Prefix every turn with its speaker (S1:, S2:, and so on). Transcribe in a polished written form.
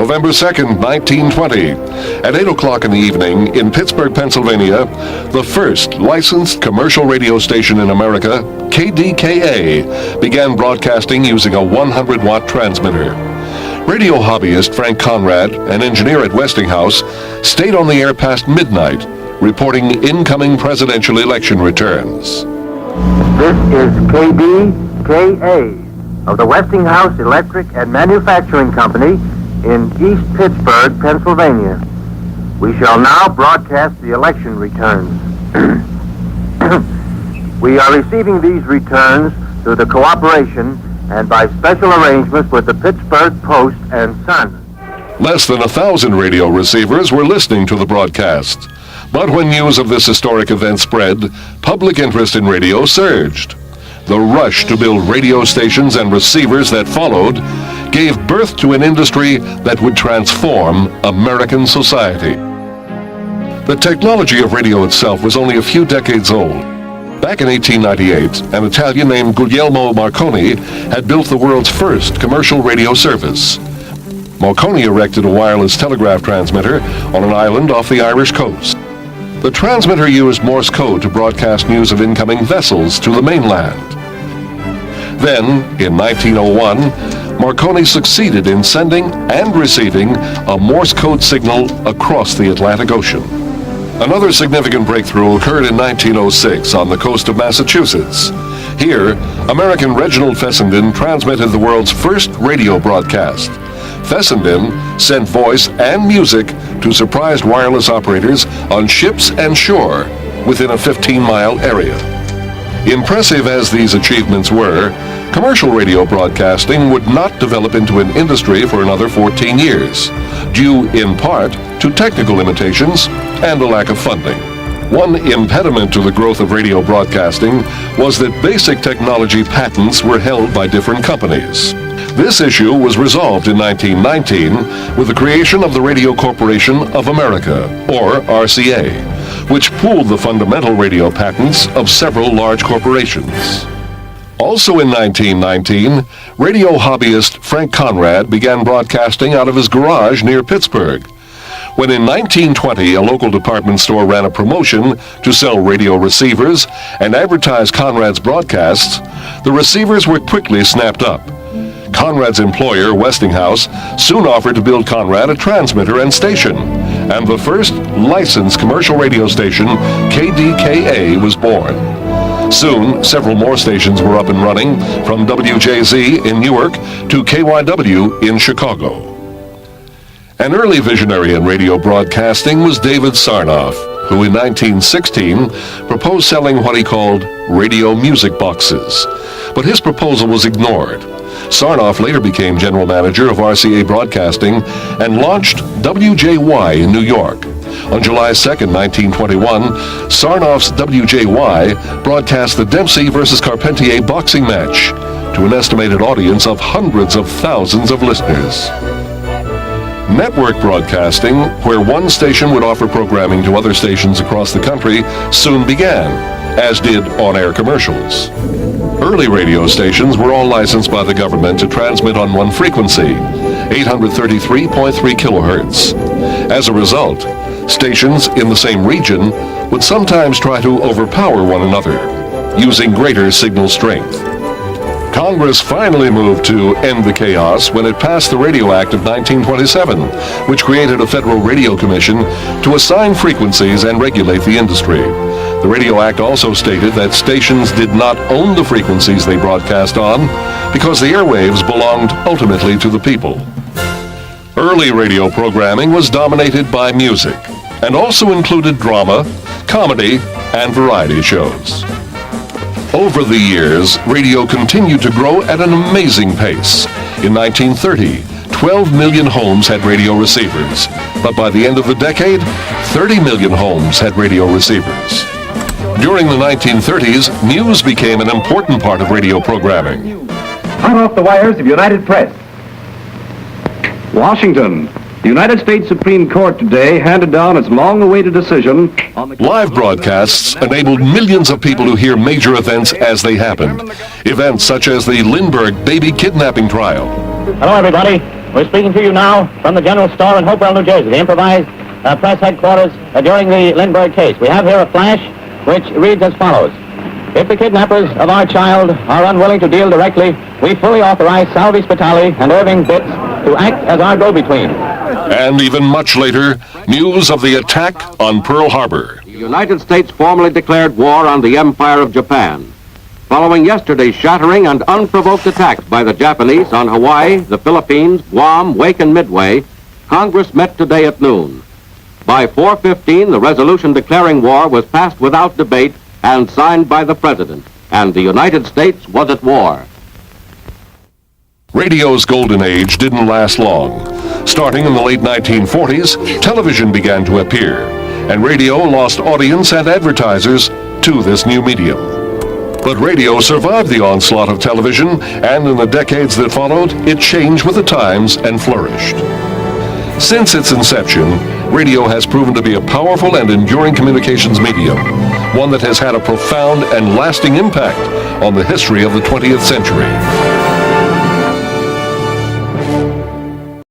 S1: November 2nd, 1920. At 8 o'clock in the evening in Pittsburgh, Pennsylvania, the first licensed commercial radio station in America, KDKA, began broadcasting using a 100-watt transmitter. Radio hobbyist Frank Conrad, an engineer at Westinghouse, stayed on the air past midnight, reporting incoming presidential election returns.
S2: This is KDKA of the Westinghouse Electric and Manufacturing Company in East Pittsburgh, Pennsylvania. We shall now broadcast the election returns. We are receiving these returns through the cooperation and by special arrangements with the Pittsburgh Post and Sun.
S1: Less than 1,000 radio receivers were listening to the broadcast. But when news of this historic event spread, public interest in radio surged. The rush to build radio stations and receivers that followed gave birth to an industry that would transform American society. The technology of radio itself was only a few decades old. Back in 1898, an Italian named Guglielmo Marconi had built the world's first commercial radio service. Marconi erected a wireless telegraph transmitter on an island off the Irish coast. The transmitter used Morse code to broadcast news of incoming vessels to the mainland. Then, in 1901, Marconi succeeded in sending and receiving a Morse code signal across the Atlantic Ocean. Another significant breakthrough occurred in 1906 on the coast of Massachusetts. Here, American Reginald Fessenden transmitted the world's first radio broadcast. Fessenden sent voice and music to surprised wireless operators on ships and shore within a 15-mile area. Impressive as these achievements were, commercial radio broadcasting would not develop into an industry for another 14 years, due in part to technical limitations and a lack of funding. One impediment to the growth of radio broadcasting was that basic technology patents were held by different companies. This issue was resolved in 1919 with the creation of the Radio Corporation of America, or RCA, which pooled the fundamental radio patents of several large corporations. Also in 1919, radio hobbyist Frank Conrad began broadcasting out of his garage near Pittsburgh. When in 1920 a local department store ran a promotion to sell radio receivers and advertise Conrad's broadcasts, the receivers were quickly snapped up. Conrad's employer, Westinghouse, soon offered to build Conrad a transmitter and station, and the first licensed commercial radio station, KDKA, was born. Soon, several more stations were up and running, from WJZ in Newark to KYW in Chicago. An early visionary in radio broadcasting was David Sarnoff, who in 1916 proposed selling what he called radio music boxes. But his proposal was ignored. Sarnoff later became general manager of RCA Broadcasting and launched WJY in New York. On July 2, 1921, Sarnoff's WJY broadcast the Dempsey versus Carpentier boxing match to an estimated audience of hundreds of thousands of listeners. Network broadcasting, where one station would offer programming to other stations across the country, soon began, as did on-air commercials. Early radio stations were all licensed by the government to transmit on one frequency, 833.3 kilohertz. As a result, stations in the same region would sometimes try to overpower one another, using greater signal strength. Congress finally moved to end the chaos when it passed the Radio Act of 1927, which created a Federal Radio Commission to assign frequencies and regulate the industry. The Radio Act also stated that stations did not own the frequencies they broadcast on because the airwaves belonged ultimately to the people. Early radio programming was dominated by music and also included drama, comedy, and variety shows. Over the years, radio continued to grow at an amazing pace. In 1930, 12 million homes had radio receivers, but by the end of the decade, 30 million homes had radio receivers. During the 1930s, news became an important part of radio programming.
S3: Hot off the wires of United Press. Washington. The United States Supreme Court today handed down its long-awaited decision on the...
S1: Live broadcasts enabled millions of people to hear major events as they happened. Events such as the Lindbergh baby kidnapping trial.
S4: Hello, everybody. We're speaking to you now from the General Store in Hopewell, New Jersey, the improvised press headquarters during the Lindbergh case. We have here a flash which reads as follows. If the kidnappers of our child are unwilling to deal directly, we fully authorize Salvi Spitali and Irving Bitts to act as our go-between.
S1: And even much later, news of the attack on Pearl Harbor.
S5: The United States formally declared war on the Empire of Japan. Following yesterday's shattering and unprovoked attacks by the Japanese on Hawaii, the Philippines, Guam, Wake, and Midway, Congress met today at noon. By 4:15, the resolution declaring war was passed without debate and signed by the President, and the United States was at war.
S1: Radio's golden age didn't last long. Starting in the late 1940s, television began to appear, and radio lost audience and advertisers to this new medium. But radio survived the onslaught of television, and in the decades that followed, it changed with the times and flourished. Since its inception, radio has proven to be a powerful and enduring communications medium, one that has had a profound and lasting impact on the history of the 20th century.